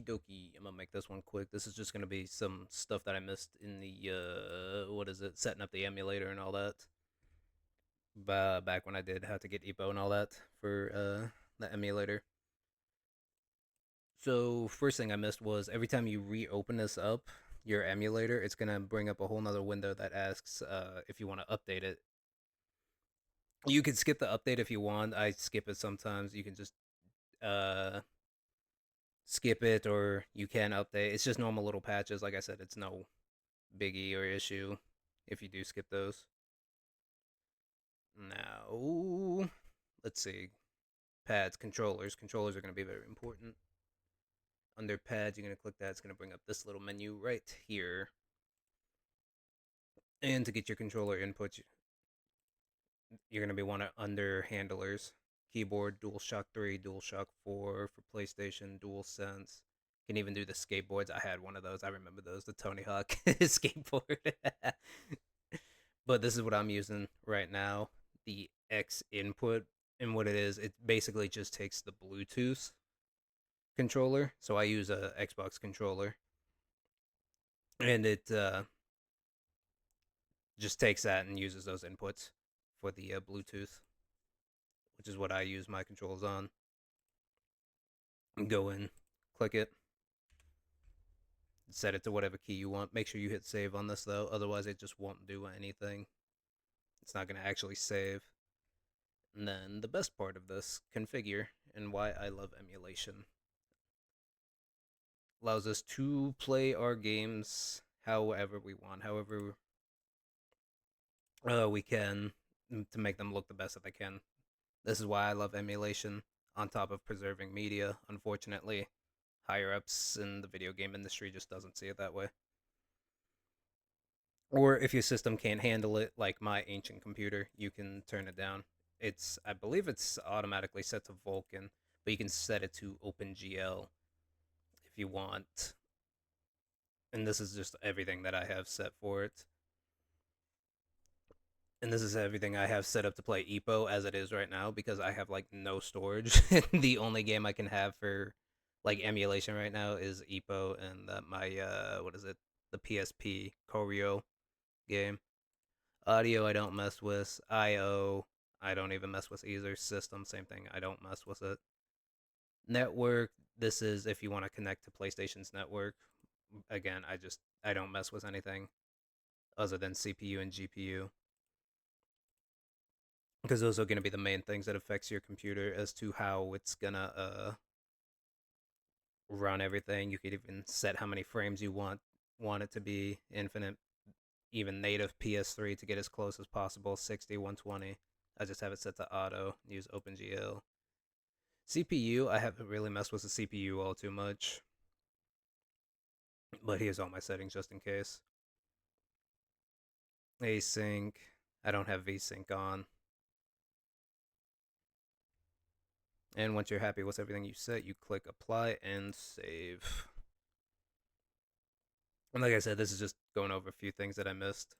Okie dokie. I'm gonna make this one quick. This is just gonna be some stuff that I missed in the what is it? Setting up the emulator and all that. Back when I did have to get Ippos and all that for the emulator. So first thing I missed was every time you reopen this up, your emulator, it's gonna bring up a whole nother window that asks if you want to update it. You can skip the update if you want. I skip it sometimes. You can just uh skip it or you can update. It's just normal little patches. Like I said, it's no biggie or issue if you do skip those. Now, let's see. Pads, controllers. Controllers are going to be very important. Under pads, you're going to click that. It's going to bring up this little menu right here. And to get your controller input, you're going to be one under handlers. Keyboard, DualShock 3, DualShock 4 for PlayStation, DualSense. Can even do the skateboards. I had one of those. I remember those, the Tony Hawk skateboard. But this is what I'm using right now. The X input, and what it is, it basically just takes the Bluetooth controller. So I use a Xbox controller, and it just takes that and uses those inputs for the Bluetooth, which is what I use my controls on. Go in, click it, set it to whatever key you want. Make sure you hit save on this though, otherwise it just won't do anything. It's not going to actually save. And then the best part of this, configure, and why I love emulation. Allows us to play our games however we want, however we can, to make them look the best that they can. This is why I love emulation, on top of preserving media. Unfortunately, higher ups in the video game industry just doesn't see it that way. Or if your system can't handle it, like my ancient computer, you can turn it down. I believe it's automatically set to Vulkan, but you can set it to OpenGL if you want. And this is just everything that I have set for it. And this is everything I have set up to play Ippos as it is right now because I have like no storage. The only game I can have for like emulation right now is Ippos and my what is it? The PSP Koryo game. Audio I don't mess with. IO I don't even mess with either. System same thing. I don't mess with it. Network, this is if you want to connect to PlayStation's network. Again, I don't mess with anything other than CPU and GPU because those are going to be the main things that affects your computer as to how it's gonna run everything. You could even set how many frames you want it to be, infinite, even native PS3 to get as close as possible, 60, 120. I just have it set to auto, use OpenGL. CPU, I haven't really messed with the CPU all too much, but here's all my settings just in case. Async, I don't have VSync on. And once you're happy with everything you set, you click apply and save. And like I said, this is just going over a few things that I missed.